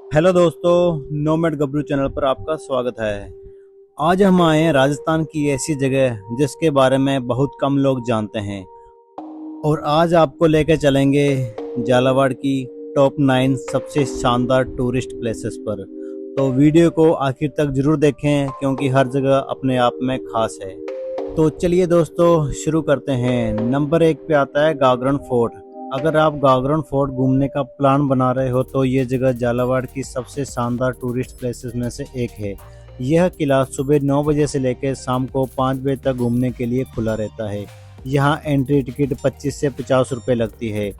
Hello दोस्तों, nomad गबरू channel पर आपका स्वागत है। आज हम आए हैं राजस्थान की ऐसी जगह जिसके बारे में बहुत कम लोग जानते हैं और आज आपको लेकर चलेंगे झालावाड़ की टॉप 9 सबसे शानदार टूरिस्ट प्लेसेस पर। तो वीडियो को आखिर तक जरूर देखें क्योंकि हर जगह अपने आप में खास है। तो चलिए दोस्तों शुरू करते हैं। नंबर 1 पे आता है गागरण फोर्ट। अगर आप गागरण फोर्ट घूमने का प्लान बना रहे हो तो ये जगह झालावाड़ की सबसे शानदार टूरिस्ट प्लेसेस में से एक है। यह किला सुबह 9 बजे से लेकर शाम को 5 बजे तक घूमने के लिए खुला रहता है। यहाँ एंट्री टिकट 25 से 50 रुपये लगती है।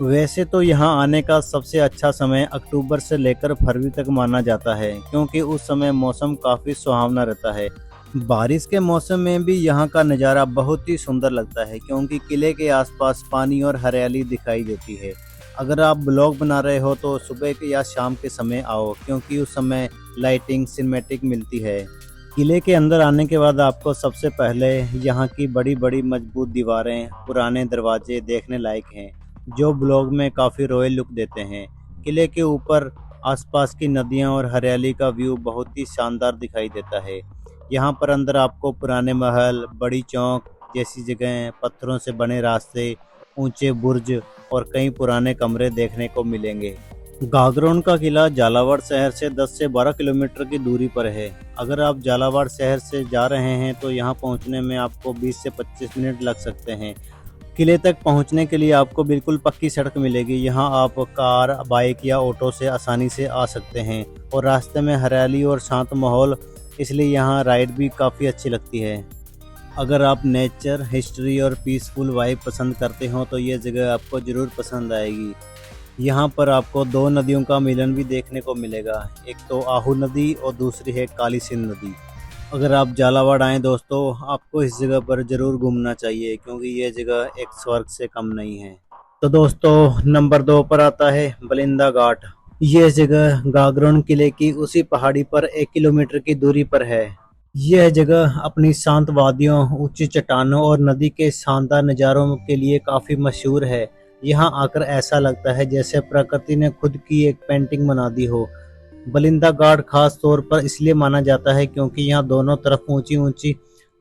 वैसे तो यहाँ आने का सबसे अच्छा समय अक्टूबर से लेकर फरवरी तक माना जाता है क्योंकि उस समय मौसम काफ़ी सुहावना रहता है। बारिश के मौसम में भी यहाँ का नज़ारा बहुत ही सुंदर लगता है क्योंकि किले के आसपास पानी और हरियाली दिखाई देती है। अगर आप ब्लॉग बना रहे हो तो सुबह के या शाम के समय आओ क्योंकि उस समय लाइटिंग सिनेमैटिक मिलती है। किले के अंदर आने के बाद आपको सबसे पहले यहाँ की बड़ी बड़ी मजबूत दीवारें, पुराने दरवाजे देखने लायक हैं जो ब्लॉग में काफ़ी रॉयल लुक देते हैं। किले के ऊपर आसपास की नदियाँ और हरियाली का व्यू बहुत ही शानदार दिखाई देता है। यहाँ पर अंदर आपको पुराने महल, बड़ी चौक जैसी जगहें, पत्थरों से बने रास्ते, ऊंचे बुर्ज और कई पुराने कमरे देखने को मिलेंगे। गागरोन का किला झालावाड़ शहर से 10 से 12 किलोमीटर की दूरी पर है। अगर आप झालावाड़ शहर से जा रहे हैं तो यहाँ पहुँचने में आपको 20 से 25 मिनट लग सकते हैं। किले तक पहुँचने के लिए आपको बिल्कुल पक्की सड़क मिलेगी। यहाँ आप कार, बाइक या ऑटो से आसानी से आ सकते हैं और रास्ते में हरियाली और शांत माहौल, इसलिए यहाँ राइड भी काफ़ी अच्छी लगती है। अगर आप नेचर, हिस्ट्री और पीसफुल वाइब पसंद करते हो तो ये जगह आपको ज़रूर पसंद आएगी। यहाँ पर आपको दो नदियों का मिलन भी देखने को मिलेगा, एक तो आहू नदी और दूसरी है काली सिंध नदी। अगर आप झालावाड़ आएँ दोस्तों, आपको इस जगह पर ज़रूर घूमना चाहिए क्योंकि ये जगह एक स्वर्ग से कम नहीं है। तो दोस्तों नंबर 2 पर आता है बलिंदा घाट। यह जगह गागरोन किले की उसी पहाड़ी पर 1 किलोमीटर की दूरी पर है। यह जगह अपनी शांत वादियों, ऊंची चट्टानों और नदी के शानदार नज़ारों के लिए काफ़ी मशहूर है। यहाँ आकर ऐसा लगता है जैसे प्रकृति ने खुद की एक पेंटिंग बना दी हो। बलिंदा घाट खास तौर पर इसलिए माना जाता है क्योंकि यहाँ दोनों तरफ ऊंची ऊंची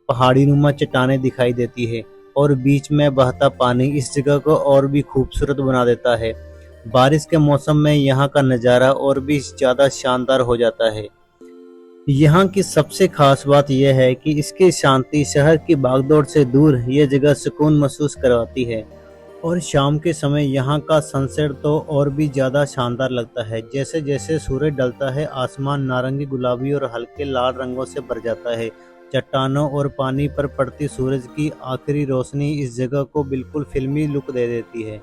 पहाड़ी नुमा चट्टानें दिखाई देती है और बीच में बहता पानी इस जगह को और भी खूबसूरत बना देता है। बारिश के मौसम में यहाँ का नज़ारा और भी ज़्यादा शानदार हो जाता है। यहाँ की सबसे खास बात यह है कि इसकी शांति शहर की भागदौड़ से दूर ये जगह सुकून महसूस करवाती है और शाम के समय यहाँ का सनसेट तो और भी ज़्यादा शानदार लगता है। जैसे जैसे सूरज ढलता है आसमान नारंगी, गुलाबी और हल्के लाल रंगों से भर जाता है। चट्टानों और पानी पर पड़ती सूरज की आखिरी रोशनी इस जगह को बिल्कुल फिल्मी लुक दे देती है।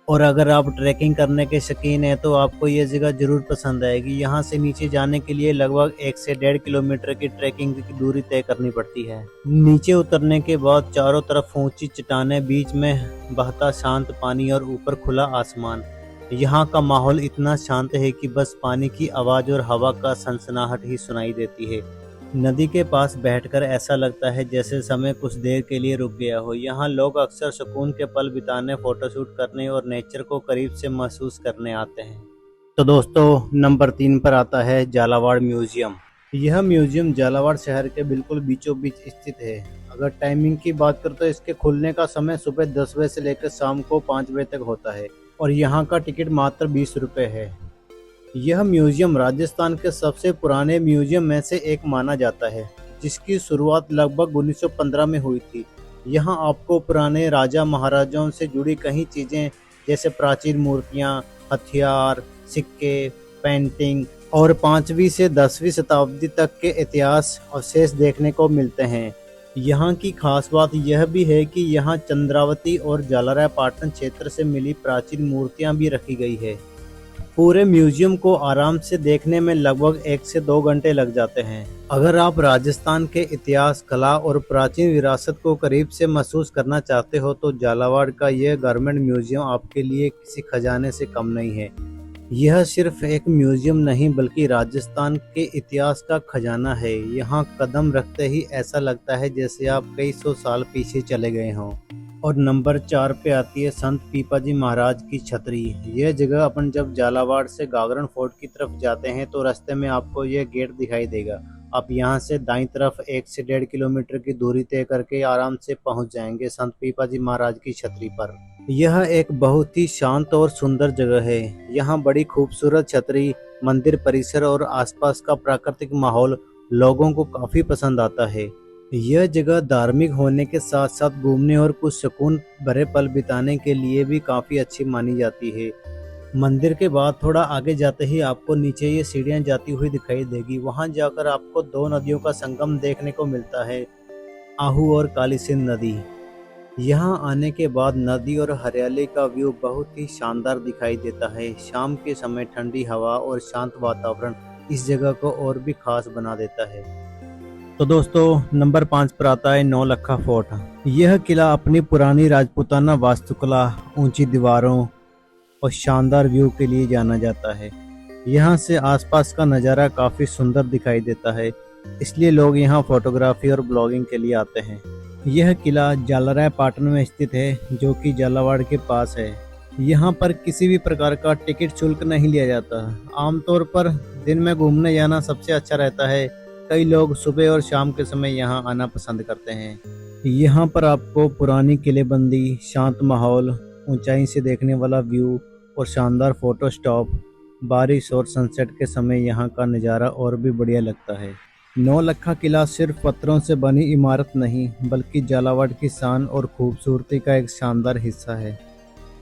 और अगर आप ट्रैकिंग करने के शौकीन हैं तो आपको ये जगह ज़रूर पसंद आएगी। यहाँ से नीचे जाने के लिए लगभग 1 से 1.5 किलोमीटर की ट्रैकिंग की दूरी तय करनी पड़ती है। नीचे उतरने के बाद चारों तरफ ऊंची चट्टानें, बीच में बहता शांत पानी और ऊपर खुला आसमान। यहाँ का माहौल इतना शांत है कि बस पानी की आवाज़ और हवा का सनसनाहट ही सुनाई देती है। नदी के पास बैठकर ऐसा लगता है जैसे समय कुछ देर के लिए रुक गया हो। यहाँ लोग अक्सर सुकून के पल बिताने, फोटोशूट करने और नेचर को करीब से महसूस करने आते हैं। तो दोस्तों नंबर 3 पर आता है झालावाड़ म्यूजियम। यह म्यूजियम झालावाड़ शहर के बिल्कुल बीचों बीच स्थित है। अगर टाइमिंग की बात करें तो इसके खुलने का समय सुबह 10 बजे से लेकर शाम को 5 बजे तक होता है और यहाँ का टिकट मात्र 20 रुपये है। यह म्यूजियम राजस्थान के सबसे पुराने म्यूजियम में से एक माना जाता है, जिसकी शुरुआत लगभग 1915 में हुई थी। यहाँ आपको पुराने राजा महाराजाओं से जुड़ी कई चीज़ें जैसे प्राचीन मूर्तियाँ, हथियार, सिक्के, पेंटिंग और 5वीं से 10वीं शताब्दी तक के इतिहास अवशेष देखने को मिलते हैं। यहाँ की खास बात यह भी है कि यहाँ चंद्रावती और जालरा पाटन क्षेत्र से मिली प्राचीन मूर्तियाँ भी रखी गई है। पूरे म्यूजियम को आराम से देखने में लगभग 1 से 2 घंटे लग जाते हैं। अगर आप राजस्थान के इतिहास, कला और प्राचीन विरासत को करीब से महसूस करना चाहते हो तो झालावाड़ का यह गवर्नमेंट म्यूजियम आपके लिए किसी खजाने से कम नहीं है। यह सिर्फ एक म्यूजियम नहीं बल्कि राजस्थान के इतिहास का खजाना है। यहाँ कदम रखते ही ऐसा लगता है जैसे आप कई सौ साल पीछे चले गए हों। और नंबर 4 पे आती है संत पीपाजी महाराज की छतरी। यह जगह अपन जब झालावाड़ से गागरण फोर्ट की तरफ जाते हैं तो रास्ते में आपको यह गेट दिखाई देगा। आप यहाँ से दाईं तरफ 1 से 1.5 किलोमीटर की दूरी तय करके आराम से पहुँच जाएंगे संत पीपाजी महाराज की छतरी पर। यह एक बहुत ही शांत और सुंदर जगह है। यहाँ बड़ी खूबसूरत छतरी, मंदिर परिसर और आसपास का प्राकृतिक माहौल लोगों को काफी पसंद आता है। यह जगह धार्मिक होने के साथ साथ घूमने और कुछ सुकून भरे पल बिताने के लिए भी काफी अच्छी मानी जाती है। मंदिर के बाद थोड़ा आगे जाते ही आपको नीचे ये सीढ़ियां जाती हुई दिखाई देगी। वहां जाकर आपको 2 नदियों का संगम देखने को मिलता है, आहू और काली सिंध नदी। यहाँ आने के बाद नदी और हरियाली का व्यू बहुत ही शानदार दिखाई देता है। शाम के समय ठंडी हवा और शांत वातावरण इस जगह को और भी खास बना देता है। तो दोस्तों नंबर 5 पर आता है नौलखा फोर्ट। यह किला अपनी पुरानी राजपूताना वास्तुकला, ऊंची दीवारों और शानदार व्यू के लिए जाना जाता है। यहाँ से आसपास का नज़ारा काफ़ी सुंदर दिखाई देता है, इसलिए लोग यहाँ फोटोग्राफी और ब्लॉगिंग के लिए आते हैं। यह किला झालरायपाटन में स्थित है, जो कि झालावाड़ के पास है। यहाँ पर किसी भी प्रकार का टिकट शुल्क नहीं लिया जाता। आमतौर पर दिन में घूमने जाना सबसे अच्छा रहता है। कई लोग सुबह और शाम के समय यहाँ आना पसंद करते हैं। यहाँ पर आपको पुरानी किलेबंदी, शांत माहौल, ऊंचाई से देखने वाला व्यू और शानदार फोटो स्टॉप, बारिश और सनसेट के समय यहाँ का नज़ारा और भी बढ़िया लगता है। नौलखा किला सिर्फ पत्थरों से बनी इमारत नहीं, बल्कि झालावाड़ की शान और खूबसूरती का एक शानदार हिस्सा है।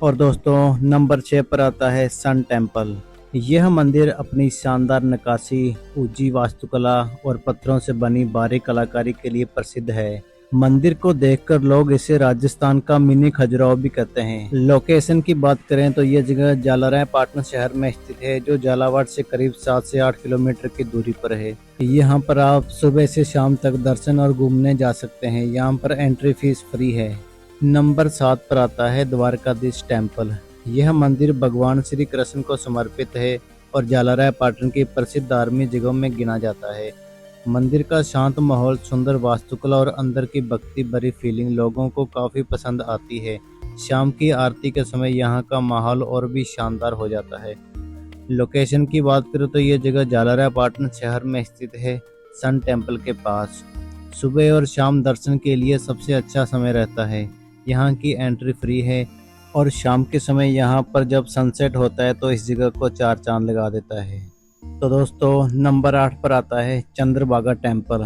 और दोस्तों नंबर 6 पर आता है सन टेम्पल। यह मंदिर अपनी शानदार नक्काशी, ऊंची वास्तुकला और पत्थरों से बनी बारीक कलाकारी के लिए प्रसिद्ध है। मंदिर को देखकर लोग इसे राजस्थान का मिनी खजुराहो भी कहते हैं। लोकेशन की बात करें तो यह जगह झालरायपाटन शहर में स्थित है, जो झालावाड़ से करीब 7 से 8 किलोमीटर की दूरी पर है। यहाँ पर आप सुबह से शाम तक दर्शन और घूमने जा सकते हैं। यहाँ पर एंट्री फीस फ्री है। नंबर 7 पर आता है द्वारकाधीश टेम्पल। यह मंदिर भगवान श्री कृष्ण को समर्पित है और झालरायपाटन की प्रसिद्ध धार्मिक जगहों में गिना जाता है। मंदिर का शांत माहौल, सुंदर वास्तुकला और अंदर की भक्ति भरी फीलिंग लोगों को काफ़ी पसंद आती है। शाम की आरती के समय यहाँ का माहौल और भी शानदार हो जाता है। लोकेशन की बात करें तो ये जगह झालरायपाटन शहर में स्थित है, सन टेम्पल के पास। सुबह और शाम दर्शन के लिए सबसे अच्छा समय रहता है। यहाँ की एंट्री फ्री है और शाम के समय यहाँ पर जब सनसेट होता है तो इस जगह को 4 चांद लगा देता है। तो दोस्तों नंबर 8 पर आता है चंद्रभागा टेम्पल।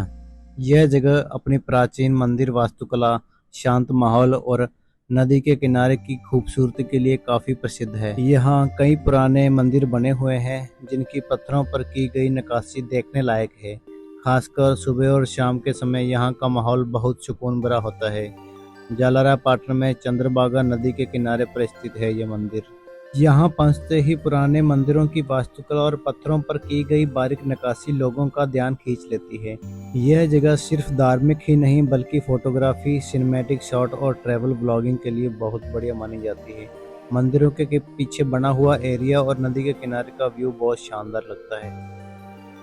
यह जगह अपनी प्राचीन मंदिर वास्तुकला, शांत माहौल और नदी के किनारे की खूबसूरती के लिए काफ़ी प्रसिद्ध है। यहाँ कई पुराने मंदिर बने हुए हैं, जिनकी पत्थरों पर की गई नक्काशी देखने लायक है। खासकर सुबह और शाम के समय यहाँ का माहौल बहुत सुकून भरा होता है। झालरायपाटन में चंद्रभागा नदी के किनारे पर स्थित है यह मंदिर। यहाँ पहुँचते ही पुराने मंदिरों की वास्तुकला और पत्थरों पर की गई बारीक नक्काशी लोगों का ध्यान खींच लेती है। यह जगह सिर्फ धार्मिक ही नहीं, बल्कि फोटोग्राफी, सिनेमैटिक शॉट और ट्रैवल ब्लॉगिंग के लिए बहुत बढ़िया मानी जाती है। मंदिरों के पीछे बना हुआ एरिया और नदी के किनारे का व्यू बहुत शानदार लगता है।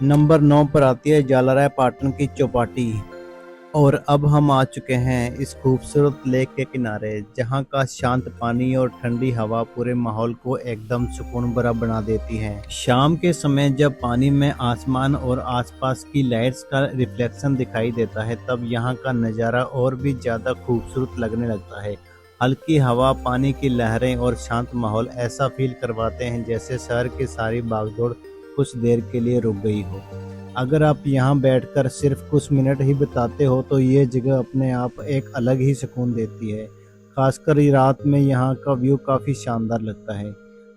नंबर 9 पर आती है झालरायपाटन की चौपाटी। और अब हम आ चुके हैं इस खूबसूरत लेक के किनारे, जहां का शांत पानी और ठंडी हवा पूरे माहौल को एकदम सुकून भरा बना देती है। शाम के समय जब पानी में आसमान और आसपास की लाइट्स का रिफ्लेक्शन दिखाई देता है, तब यहाँ का नज़ारा और भी ज़्यादा खूबसूरत लगने लगता है। हल्की हवा, पानी की लहरें और शांत माहौल ऐसा फील करवाते हैं जैसे शहर की सारी भागदौड़ कुछ देर के लिए रुक गई हो। अगर आप यहाँ बैठकर सिर्फ कुछ मिनट ही बिताते हो तो ये जगह अपने आप एक अलग ही सुकून देती है। खासकर रात में यहाँ का व्यू काफ़ी शानदार लगता है।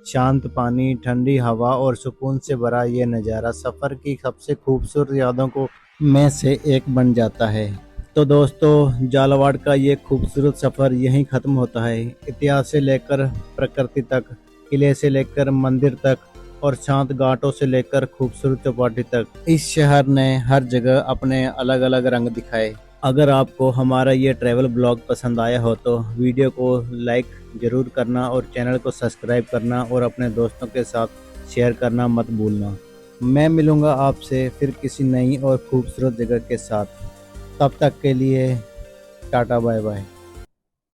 शांत पानी, ठंडी हवा और सुकून से भरा ये नज़ारा सफ़र की सबसे खूबसूरत यादों को में से एक बन जाता है। तो दोस्तों झालावाड़ का ये खूबसूरत सफ़र यहीं ख़त्म होता है। इतिहास से लेकर प्रकृति तक, किले से लेकर मंदिर तक और शांत घाटों से लेकर खूबसूरत चौपाटी तक, इस शहर ने हर जगह अपने अलग अलग रंग दिखाए। अगर आपको हमारा ये ट्रैवल ब्लॉग पसंद आया हो तो वीडियो को लाइक ज़रूर करना और चैनल को सब्सक्राइब करना और अपने दोस्तों के साथ शेयर करना मत भूलना। मैं मिलूँगा आपसे फिर किसी नई और खूबसूरत जगह के साथ। तब तक के लिए टाटा बाय बाय।